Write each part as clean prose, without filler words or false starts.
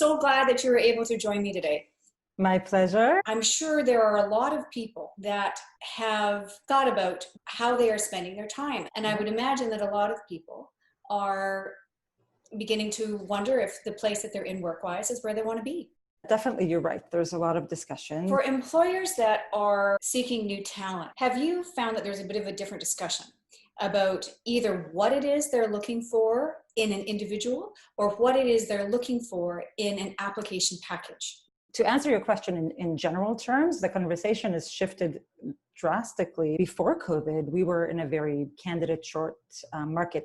so glad that you were able to join me today. My pleasure. I'm sure there are a lot of people that have thought about how they are spending their time. And I would imagine that a lot of people are beginning to wonder if the place that they're in work-wise is where they want to be. Definitely, you're right. There's a lot of discussion. For employers that are seeking new talent, have you found that there's a bit of a different discussion about either what it is they're looking for in an individual or what it is they're looking for in an application package? To answer your question in general terms, the conversation has shifted drastically. Before COVID, we were in a very candidate short market.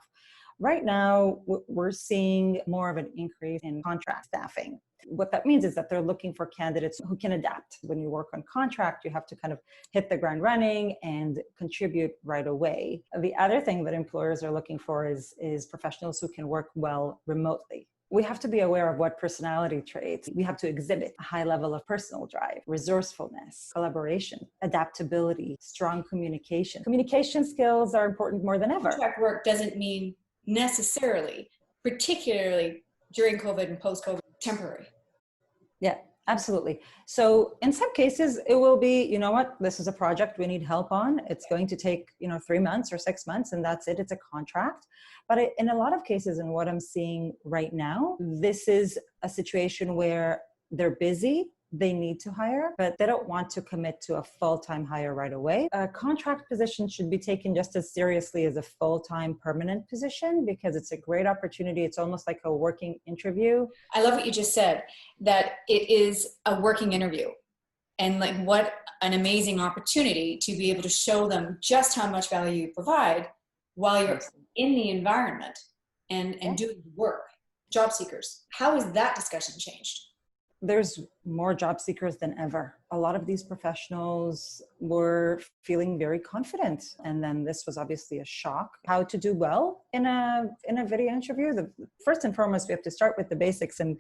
Right now, we're seeing more of an increase in contract staffing. What that means is that they're looking for candidates who can adapt. When you work on contract, you have to kind of hit the ground running and contribute right away. The other thing that employers are looking for is professionals who can work well remotely. We have to be aware of what personality traits. We have to exhibit a high level of personal drive, resourcefulness, collaboration, adaptability, strong communication. Communication skills are important more than ever. Contract work doesn't mean necessarily, particularly during COVID and post-COVID, temporary. Yeah, absolutely. So in some cases, it will be, you know what, this is a project we need help on. It's going to take, 3 months or 6 months, and that's it. It's a contract. But in a lot of cases, and what I'm seeing right now, this is a situation where they're busy, they need to hire, but they don't want to commit to a full-time hire right away. A contract position should be taken just as seriously as a full-time permanent position because it's a great opportunity. It's almost like a working interview. I love what you just said, that it is a working interview. And like what an amazing opportunity to be able to show them just how much value you provide while you're in the environment and doing work. Job seekers, how has that discussion changed? There's more job seekers than ever. A lot of these professionals were feeling very confident. And then this was obviously a shock. How to do well in a video interview. First and foremost, we have to start with the basics and,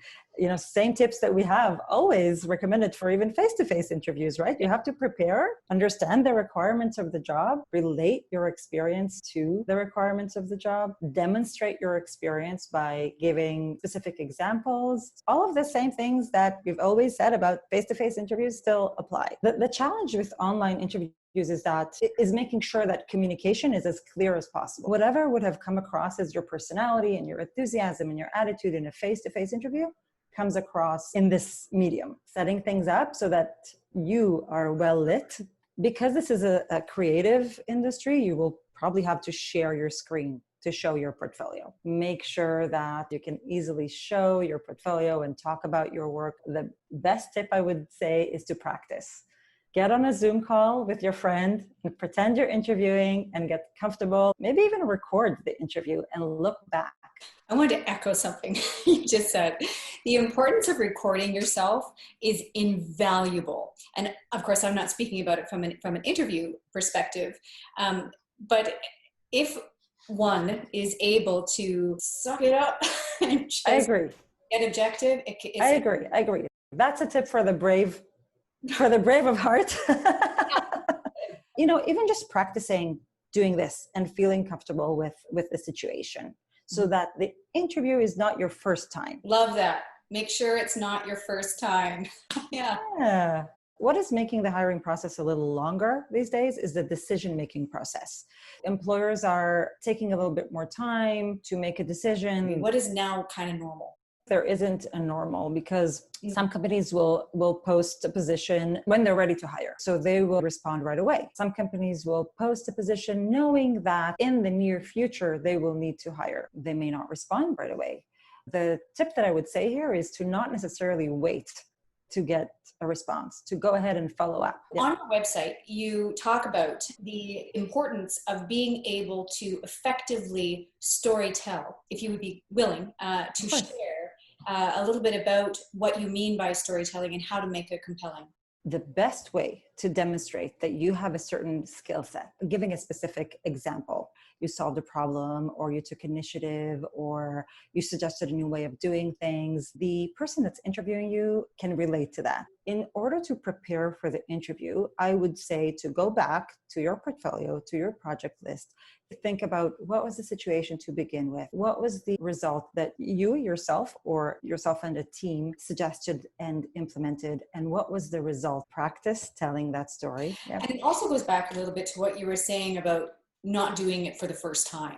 same tips that we have always recommended for even face-to-face interviews, right? You have to prepare, understand the requirements of the job, relate your experience to the requirements of the job, demonstrate your experience by giving specific examples. All of the same things that we've always said about face-to-face interviews still apply. The challenge with online interviews is making sure that communication is as clear as possible. Whatever would have come across as your personality and your enthusiasm and your attitude in a face-to-face interview comes across in this medium. Setting things up so that you are well lit. Because this is a creative industry, you will probably have to share your screen to show your portfolio. Make sure that you can easily show your portfolio and talk about your work. The best tip I would say is to practice. Get on a Zoom call with your friend and pretend you're interviewing and get comfortable. Maybe even record the interview and look back. I wanted to echo something you just said. The importance of recording yourself is invaluable. And of course, I'm not speaking about it from an interview perspective. But if one is able to suck it up and just get objective. I agree. That's a tip for the brave of heart. Even just practicing doing this and feeling comfortable with the situation so that the interview is not your first time. Love that. Make sure it's not your first time. Yeah. What is making the hiring process a little longer these days is the decision-making process. Employers are taking a little bit more time to make a decision. What is now kind of normal? There isn't a normal because some companies will post a position when they're ready to hire. So they will respond right away. Some companies will post a position knowing that in the near future, they will need to hire. They may not respond right away. The tip that I would say here is to not necessarily wait to get a response, to go ahead and follow up. Yeah. On your website, you talk about the importance of being able to effectively storytell, if you would be willing to share a little bit about what you mean by storytelling and how to make it compelling. The best way to demonstrate that you have a certain skill set, giving a specific example, you solved a problem, or you took initiative, or you suggested a new way of doing things. The person that's interviewing you can relate to that. In order to prepare for the interview, I would say to go back to your portfolio, to your project list, think about what was the situation to begin with? What was the result that you yourself or yourself and a team suggested and implemented? And what was the result? Practice telling that story. Yep. And it also goes back a little bit to what you were saying about not doing it for the first time.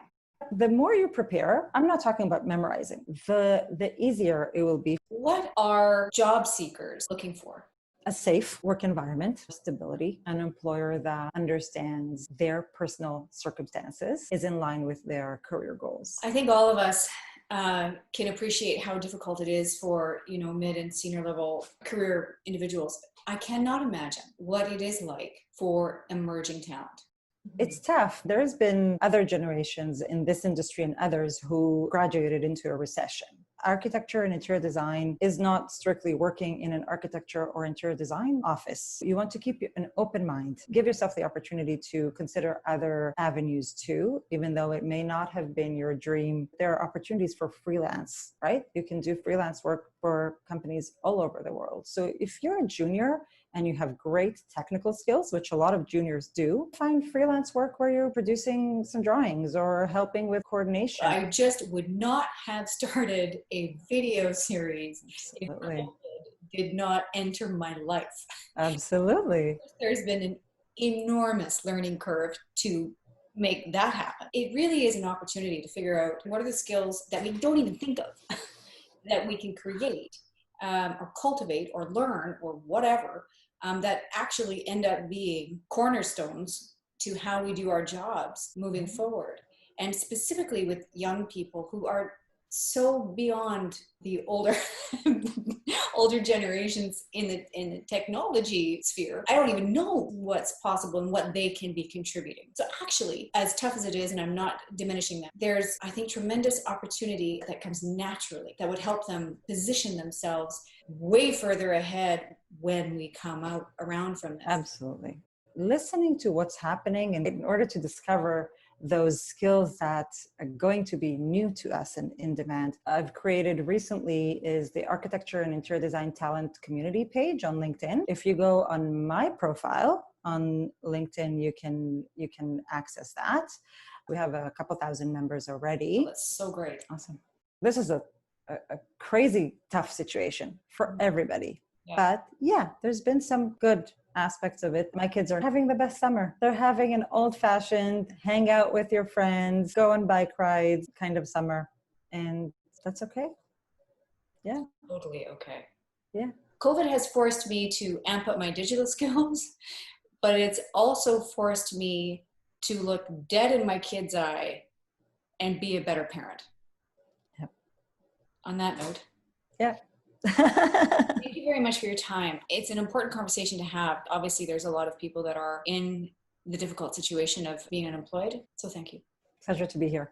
The more you prepare, I'm not talking about memorizing, the easier it will be. What are job seekers looking for? A safe work environment, stability, an employer that understands their personal circumstances, is in line with their career goals. I think all of us can appreciate how difficult it is for, mid and senior level career individuals. I cannot imagine what it is like for emerging talent. It's tough. There's been other generations in this industry and others who graduated into a recession. Architecture and interior design is not strictly working in an architecture or interior design office. You want to keep an open mind. Give yourself the opportunity to consider other avenues too, even though it may not have been your dream. There are opportunities for freelance, right? You can do freelance work for companies all over the world. So if you're a junior and you have great technical skills, which a lot of juniors do, find freelance work where you're producing some drawings or helping with coordination. I just would not have started a video series if COVID did not enter my life. Absolutely. There's been an enormous learning curve to make that happen. It really is an opportunity to figure out what are the skills that we don't even think of that we can create or cultivate or learn or whatever that actually end up being cornerstones to how we do our jobs moving forward. And specifically with young people who are so beyond the older generations in the technology sphere. I don't even know what's possible and what they can be contributing. So actually, as tough as it is, and I'm not diminishing that, there's, I think, tremendous opportunity that comes naturally that would help them position themselves way further ahead when we come out around from this. Absolutely. Listening to what's happening, and in order to discover those skills that are going to be new to us and in demand, I've created recently is the Architecture and Interior Design Talent Community page on LinkedIn. If you go on my profile on LinkedIn, you can access that. We have a couple thousand members already. Oh, that's so great. Awesome. This is a crazy tough situation for everybody. Yeah. But yeah, there's been some good aspects of it. My kids are having the best summer. They're having an old-fashioned hang out with your friends, go on bike rides kind of summer. And that's okay. Yeah. Totally okay. Yeah. COVID has forced me to amp up my digital skills, but it's also forced me to look dead in my kid's eye and be a better parent. Yep. On that note. Yeah. Thank you very much for your time. It's an important conversation to have. Obviously, there's a lot of people that are in the difficult situation of being unemployed. So thank you. Pleasure to be here.